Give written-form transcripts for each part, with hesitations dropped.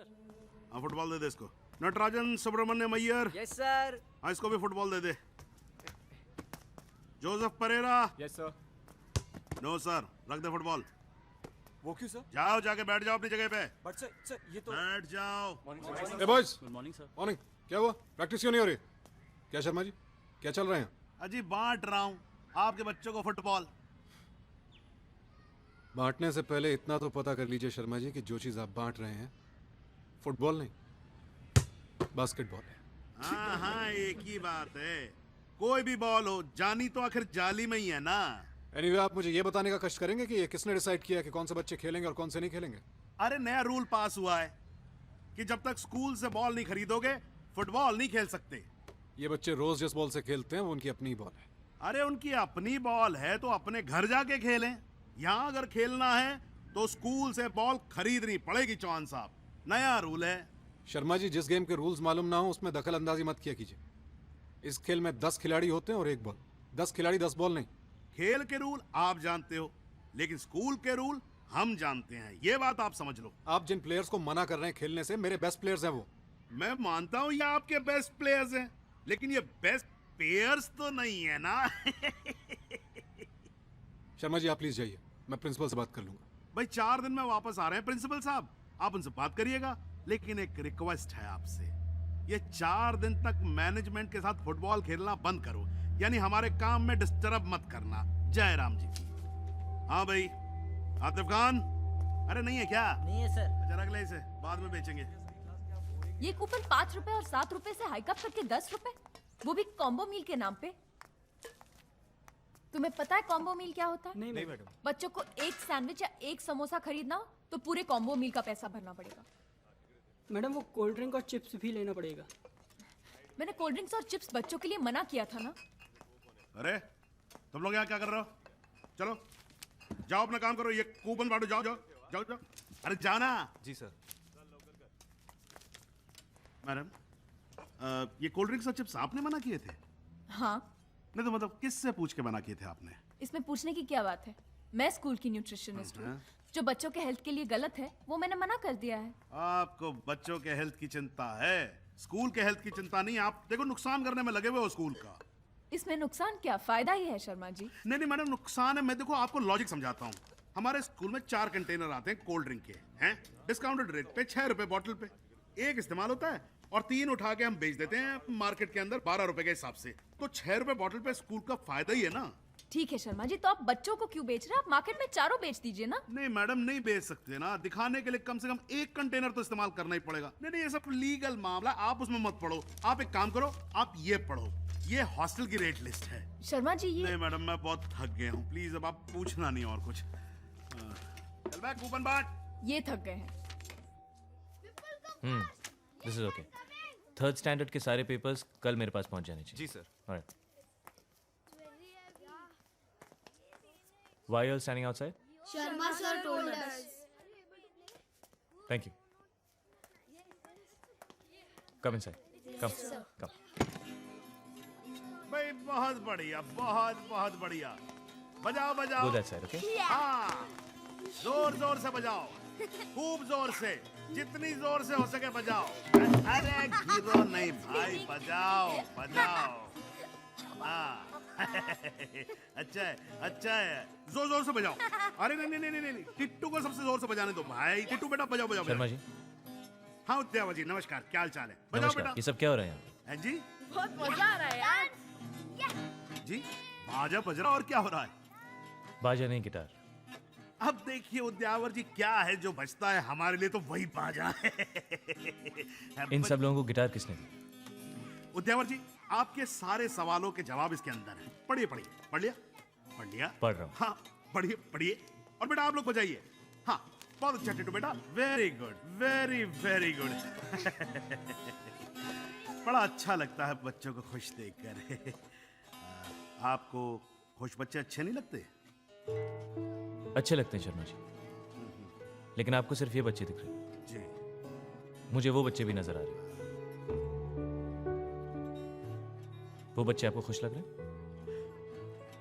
Sir. हाँ football दे दे इसको। नटराजन सुब्रमण्यम अय्यर। Yes sir. हाँ इसको भी फुटबॉल दे दे। Joseph Pereira. Yes sir. No sir, रख दे फुटबॉल। वो क्यों सर? जाओ जाके बैठ जाओ अपनी जगह पे। बट सर ये तो बैठ जाओ। ए boys, good morning sir. Morning. क्या हुआ? प्रैक्टिस क्यों नहीं हो रही? क्या शर्मा जी, क्या चल रहे हैं? अजी बांट रहा हूँ आपके बच्चों को फुटबॉल। बांटने से पहले इतना तो पता कर लीजिए शर्मा जी कि जो चीज़ आप बांट रहे हैं फुटबॉल नहीं, बास्केटबॉल है। हाँ हाँ एक ही बात है, कोई भी बॉल हो, जानी तो आखिर जाली में ही है ना। एनीवे, आप मुझे ये बताने का कष्ट करेंगे कि ये किसने डिसाइड किया कि कौन से बच्चे खेलेंगे और कौन से नहीं खेलेंगे? अरे नया रूल पास हुआ है कि जब तक स्कूल से बॉल नहीं खरीदोगे फुटबॉल नहीं खेल सकते। ये बच्चे रोज जिस बॉल से खेलते हैं वो उनकी अपनी बॉल है। अरे उनकी अपनी बॉल है तो अपने घर जाके खेलें। यहाँ अगर खेलना है तो स्कूल से बॉल खरीदनी पड़ेगी। चौहान साहब, नया रूल है। शर्मा जी, जिस गेम के रूल्स मालूम ना हो उसमें दखल अंदाजी मत किया कीजिए। इस खेल में 10 खिलाड़ी होते हैं और एक बॉल। 10 खिलाड़ी 10 बॉल नहीं। खेल के रूल आप जानते हो लेकिन स्कूल के रूल हम जानते हैं, ये बात आप समझ लो। आप जिन प्लेयर्स को मना कर रहे हैं खेलने से, मेरे बेस्ट प्लेयर्स हैं वो। मैं मानता हूँ ये आपके बेस्ट प्लेयर्स हैं लेकिन ये बेस्ट पेयर्स तो नहीं है ना। शर्मा जी, आप प्लीज जाइए, मैं प्रिंसिपल से बात कर लूंगा। भाई 4 दिन में वापस आ रहे हैं प्रिंसिपल साहब, आप उनसे बात करिएगा। लेकिन एक रिक्वेस्ट है आपसे, ये 4 दिन तक मैनेजमेंट के साथ फुटबॉल खेलना बंद करो, यानी हमारे काम में डिस्टर्ब मत करना। जय राम जी की। हाँ भाई आतिफ खान। अरे नहीं है क्या? नहीं है सर। अच्छा रख ले इसे, बाद में बेचेंगे। ये कूपन 5 रुपए और 7 रुपए से हाईकअप करके 10 रुपए, वो भी कॉम्बो मील के नाम पे। तुम्हें पता है कॉम्बो मील क्या होता है? नहीं मैडम। बच्चों को एक सैंडविच या एक समोसा खरीदना हो तो पूरे कॉम्बो मील का पैसा भरना पड़ेगा। मैडम वो कोल्ड ड्रिंक और चिप्स भी लेना पड़ेगा। मैंने कोल्ड ड्रिंक्स और चिप्स बच्चों के लिए मना किया था ना। अरे तुम लोग यहाँ क्या कर रहे हो? चलो जाओ अपना काम करो, ये कूपन बांटो। जाओ जाओ जाओ जाओ। अरे जाना। जी सर। मैडम ये कोल्ड ड्रिंक्स और चिप्स आपने मना किए थे? हाँ। नहीं तो मतलब किससे पूछ के मना किए थे आपने? इसमें पूछने की क्या बात है, मैं स्कूल की न्यूट्रिशनिस्ट हूँ। जो बच्चों के हेल्थ के लिए गलत है वो मैंने मना कर दिया है। आपको बच्चों के हेल्थ की चिंता है, स्कूल के हेल्थ की चिंता नहीं। आप देखो नुकसान करने में लगे हुए हो स्कूल का। इसमें नुकसान क्या, फायदा ही है शर्मा जी। नहीं नहीं मैडम, नुकसान है। मैं देखो आपको लॉजिक समझाता हूँ। हमारे स्कूल में 4 कंटेनर आते हैं कोल्ड ड्रिंक के, हैं डिस्काउंटेड रेट पे 6 रुपए बॉटल पे। एक इस्तेमाल होता है और 3 उठा के हम बेच देते हैं मार्केट के अंदर 12 रुपए के हिसाब से। तो 6 रुपए बॉटल पे स्कूल का फायदा ही है ना। ठीक है शर्मा जी, तो आप बच्चों को क्यों बेच रहे हैं? आप मार्केट में चारों बेच दीजिए ना। नहीं मैडम, नहीं बेच सकते ना। दिखाने के लिए कम से कम 1 कंटेनर तो इस्तेमाल करना ही पड़ेगा। नहीं नहीं, ये सब लीगल मामला, आप उसमें मत पढ़ो। आप एक काम करो, आप ये पढ़ो, ये हॉस्टल की रेट लिस्ट है। शर्मा जी ये नहीं मैडम, मैं बहुत थक गया हूँ, प्लीज अब आप पूछना नहीं और कुछ। चल बैक, कूपन बांट। ये थक गए हैं। This is okay. 3rd standard के सारे पेपर्स कल मेरे पास पहुंच जाने चाहिए। जी sir. Alright. Why are you all standing outside? Sharma sir told us. Thank you. Come inside. Come. Come. भाई बहुत बढ़िया, बहुत बहुत बढ़िया। बजाओ बजाओ। Go that side, okay? हाँ, जोर जोर से बजाओ, खूब जोर से, जितनी जोर से हो सके बजाओ। अरे गिरो नहीं भाई, बजाओ बजाओ। हाँ अच्छा है, अच्छा है, जोर जोर से बजाओ। अरे नहीं नहीं नहीं नहीं नहीं, टिट्टू को सबसे जोर से बजाने दो भाई। टिट्टू बेटा बजाओ बजाओ। शर्मा जी। हाँ उद्यावा जी, नमस्कार, क्या हाल चाल है? बजाओ नमस्कार। बेटा। ये सब क्या हो रहा है यहाँ पे? हैं जी? बहुत मजा आ रहा है यार। जी बाजा बज रहा, और क्या हो रहा है? बाजा नहीं, गिटार। अब देखिए उद्यावर जी, क्या है जो बजता है हमारे लिए तो वही बाजा है। इन सब लोगों को गिटार किसने दी? उद्यावर जी, आपके सारे सवालों के जवाब इसके अंदर हैं। पढ़िए पढ़िए। पढ़ लिया? पढ़ लिया? पढ़ रहा हूँ। हाँ पढ़िए पढ़िए। और बेटा आप लोग बजाइए। हाँ बहुत अच्छा टिट्टू बेटा, very good, very very good. बड़ा अच्छा लगता है बच्चों को खुश देखकर। आपको खुश बच्चे अच्छे नहीं लगते? अच्छे लगते हैं शर्मा जी, लेकिन आपको सिर्फ ये बच्चे दिख रहे हैं। जी मुझे वो बच्चे भी नजर आ रहे हैं। वो बच्चे आपको खुश लग रहे हैं?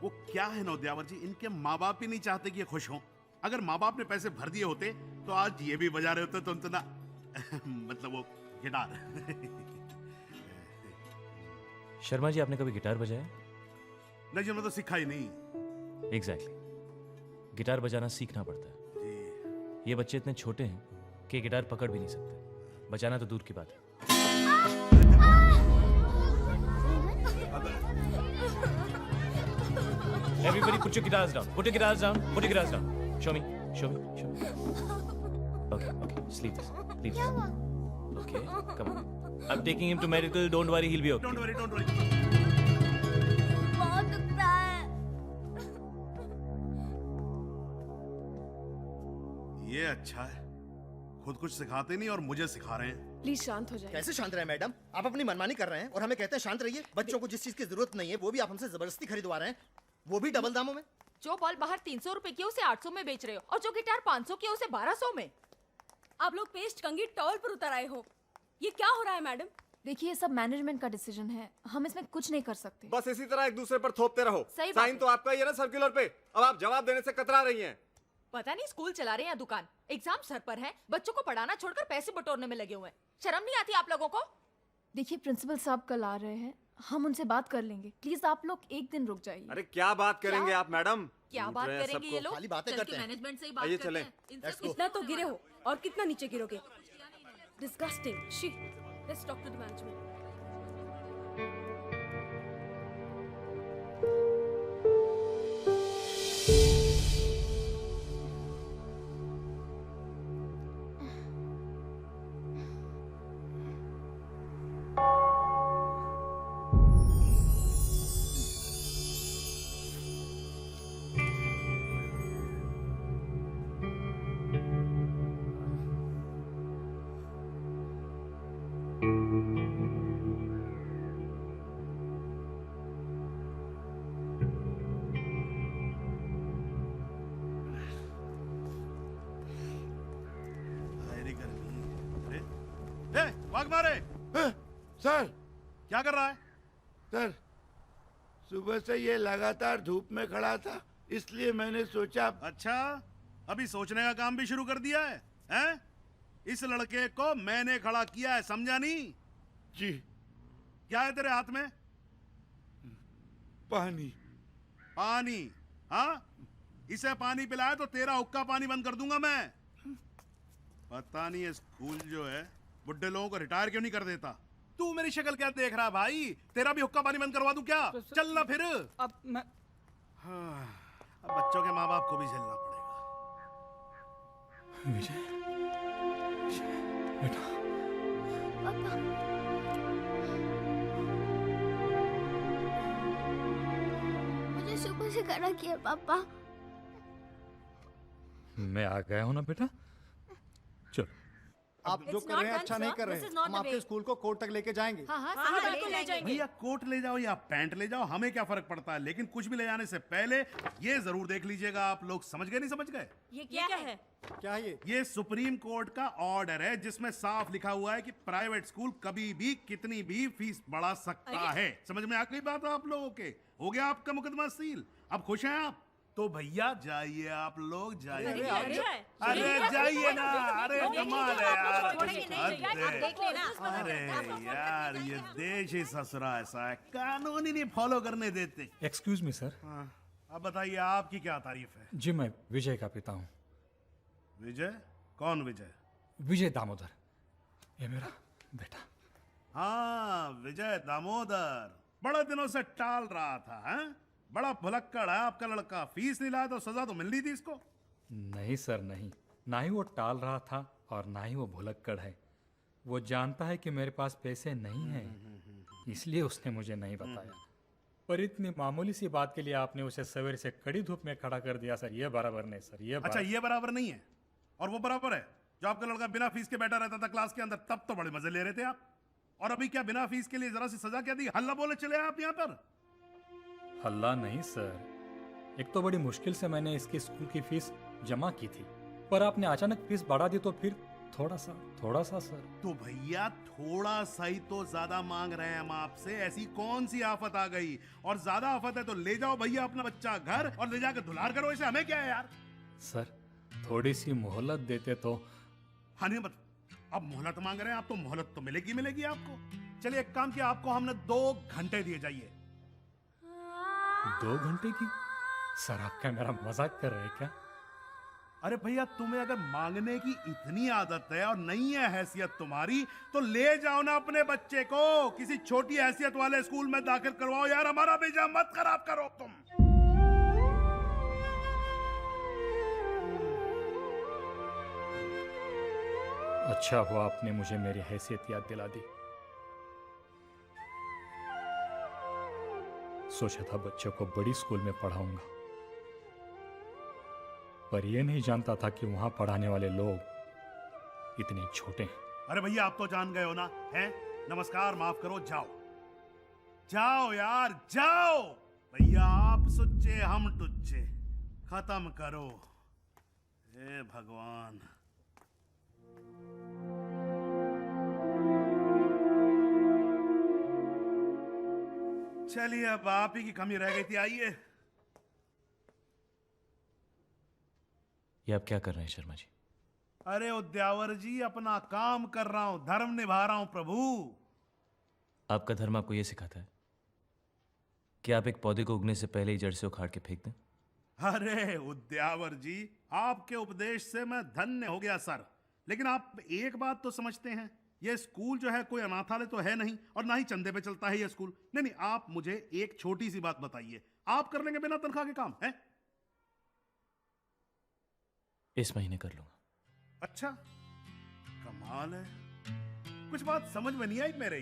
वो क्या है नौदियावर जी, इनके माँ बाप ही नहीं चाहते कि ये खुश हों। अगर माँ बाप ने पैसे भर दिए होते तो आज ये भी बजा रहे होते। तुम तो ना मतलब वो गिटार। शर्मा जी, आपने कभी गिटार बजाया? नहीं जी, मैं तो सीखा ही नहीं। एग्जैक्टली गिटार बजाना सीखना पड़ता है। जी। ये बच्चे इतने छोटे हैं कि गिटार पकड़ भी नहीं सकते, बजाना तो दूर की बात है। Everybody put your guitars down. Put your guitars down. Put your guitars down. Show me. Show me. Show me. Okay, okay. Sleep this. Sleep this. Okay, come on. I'm taking him to medical. Don't worry, he'll be okay. Don't worry, don't worry. बहुत दुखता है। ये अच्छा है, खुद कुछ सिखाते नहीं और मुझे सिखा रहे हैं। प्लीज शांत हो जाइए। कैसे शांत रहे मैडम? आप अपनी मनमानी कर रहे हैं और हमें कहते हैं शांत रहिए। बच्चों को जिस चीज की जरूरत नहीं है वो भी आप हमसे जबरदस्ती खरीदवा रहे हैं, वो भी डबल दामों में। जो बॉल बाहर 300 रुपए की उसे 800 में बेच रहे हो और जो गिटार 500 की उसे 1200 में। आप लोग पेस्ट कंगी टॉल पर उतर आए हो, ये क्या हो रहा है मैडम? देखिए, ये सब मैनेजमेंट का डिसीजन है, हम इसमें कुछ नहीं कर सकते। बस इसी तरह एक दूसरे पर थोपते रहो। सही बात साइन है। तो आपका ही है ना सर्कुलर पे, अब आप जवाब देने से कतरा रही हैं। पता नहीं स्कूल चला रहे हैं या दुकान। एग्जाम सर पर है, बच्चों को पढ़ाना छोड़कर पैसे बटोरने में लगे हुए हैं। शर्म नहीं आती आप लोगों को? देखिए, प्रिंसिपल साहब कल आ रहे हैं, हम उनसे बात कर लेंगे। प्लीज आप लोग एक दिन रुक जाइए। अरे क्या बात करेंगे आप मैडम? क्या लूट बात रहे हैं करेंगे सबको। ये लोग? खाली बातें चल करते के हैं। मैनेजमेंट से ही बात आइए करते चलें। हैं। इनसे Let's कुछ go. ना तो गिरे हो और कितना नीचे गिरोगे? Disgusting. She, let's talk to the management. अरे गर्मी। अरे, वाग मारे। सर क्या कर रहा है? सर सुबह से ये लगातार धूप में खड़ा था, इसलिए मैंने सोचा। अच्छा, अभी सोचने का काम भी शुरू कर दिया है, हैं? इस लड़के को मैंने खड़ा किया है, समझा नहीं? जी। क्या है तेरे हाथ में? पानी। पानी? हाँ, इसे पानी पिलाया तो तेरा हुक्का पानी बंद कर दूंगा मैं। पता नहीं ये स्कूल जो है बुड्ढे लोगों को रिटायर क्यों नहीं कर देता। तू मेरी शक्ल क्या देख रहा है भाई? तेरा भी हुक्का पानी बंद करवा दूं क्या? चल ना फिर। अब मैं हाँ, अब बच्चों के माँ बाप को भी झेलना पड़ेगा। विजय, बेटा। मुझे सुबह से खड़ा किया पापा। मैं आ गया हूं ना बेटा। चलो। आप जो कर रहे हैं अच्छा नहीं कर रहे हैं। हम आपके स्कूल को कोर्ट तक लेके जाएंगे। हाँ हाँ, हाँ, बिल्कुल ले जाएंगे। भैया कोट ले जाओ या पैंट ले जाओ, हमें क्या फर्क पड़ता है, लेकिन कुछ भी ले जाने से पहले ये जरूर देख लीजिएगा आप लोग समझ गए नहीं समझ गए? ये क्या है? क्या है ये? ये सुप्रीम कोर्ट का ऑर्डर है जिसमें साफ लिखा हुआ है कि प्राइवेट स्कूल कभी भी कितनी भी फीस बढ़ा सकता है। समझ में आ गई बात आप लोगों के? हो गया आपका मुकदमा सील? अब खुश हैं आप? तो भैया जाइए, आप लोग जाइए। अरे जाइए ना। अरे कमाल है यार। अरे यार, ये देश ही ससुरा ऐसा है, कानून ही नहीं फॉलो करने देते। Excuse me sir. हाँ, अब बताइए आपकी क्या तारीफ है? जी मैं विजय का पिता हूँ। विजय? कौन विजय? विजय दामोदर, ये मेरा बेटा। हाँ, विजय दामोदर। बड़े दिनों से टाल रहा था, हैं? बड़ा भुलक्कड़ है आपका लड़का। फीस नहीं लाया तो सजा तो मिलनी थी इसको। नहीं सर नहीं, ना ही वो टाल रहा था और ना ही वो भुलक्कड़ है। वो जानता है कि मेरे पास पैसे नहीं हैं, इसलिए उसने मुझे नहीं बताया। पर इतनी मामूली सी बात के लिए आपने उसे सवेरे से कड़ी धूप में खड़ा कर दिया सर, ये बराबर नहीं सर। ये अच्छा, ये बराबर नहीं है और वो बराबर है? जो आपका लड़का बिना फीस के बैठा रहता था क्लास के अंदर, तब तो बड़े मजे ले रहे थे आप। और अभी क्या बिना फीस के लिए जरा सी सजा क्या दी? हल्ला बोले चले आप यहाँ पर? हल्ला नहीं सर, एक तो बड़ी मुश्किल से मैंने इसकी स्कूल की फीस जमा की थी, पर आपने अचानक फीस बढ़ा दी तो फिर थोड़ा सा सर। तो भैया थोड़ा सा ही तो ज्यादा मांग रहे हैं हम आपसे। ऐसी कौन सी आफत आ गई? और ज्यादा आफत है तो ले जाओ भैया अपना बच्चा घर और ले जाकर धुलार करो। इसे हमें क्या है यार? सर थोड़ी सी मोहलत देते तो। हाँ नहीं, अब मोहलत मांग रहे हैं आप, तो मोहलत तो मिलेगी मिलेगी आपको। चलिए एक काम किया, आपको हमने 2 घंटे दिए जाइए। 2 घंटे की? सर आप क्या मेरा मजाक कर रहे हैं क्या? अरे भैया, तुम्हें अगर मांगने की इतनी आदत है और नहीं है हैसियत तुम्हारी, तो ले जाओ ना अपने बच्चे को किसी छोटी हैसियत वाले स्कूल में दाखिल करवाओ यार, हमारा भेजा मत खराब करो तुम। अच्छा हुआ आपने मुझे मेरी हैसियत याद दिला दी। सोचा था बच्चों को बड़ी स्कूल में पढ़ाऊंगा, पर यह नहीं जानता था कि वहां पढ़ाने वाले लोग इतने छोटे हैं। अरे भैया, आप तो जान गए हो ना, हैं? नमस्कार, माफ करो, जाओ जाओ यार जाओ। भैया आप सुच्चे हम टुच्चे, खत्म करो। हे भगवान। चलिए, अब आप ही की कमी रह गई थी, आइए। ये आप क्या कर रहे हैं शर्मा जी? अरे उद्यावर जी, अपना काम कर रहा हूं, धर्म निभा रहा हूं प्रभु। आपका धर्म आपको ये सिखाता है कि आप एक पौधे को उगने से पहले ही जड़ से उखाड़ के फेंक दें? अरे उद्यावर जी, आपके उपदेश से मैं धन्य हो गया सर। लेकिन आप एक बात तो समझते हैं, ये स्कूल जो है कोई अनाथालय तो है नहीं, और ना ही चंदे पे चलता है ये स्कूल। नहीं नहीं, आप मुझे एक छोटी सी बात बताइए, आप कर लेंगे बिना तनख्वाह के काम है? इस महीने कर लूंगा। अच्छा, कमाल है, कुछ बात समझ में नहीं आई मेरे।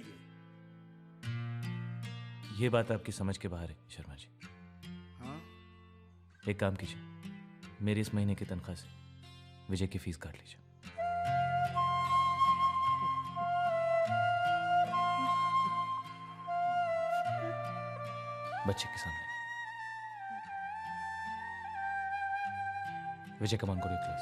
ये बात आपकी समझ के बाहर है शर्मा जी। हाँ? एक काम कीजिए, मेरी इस महीने की तनख्वाह से विजय की फीस काट लीजिए। बच्चे के सामने नहीं। Vijay, come on, go to class.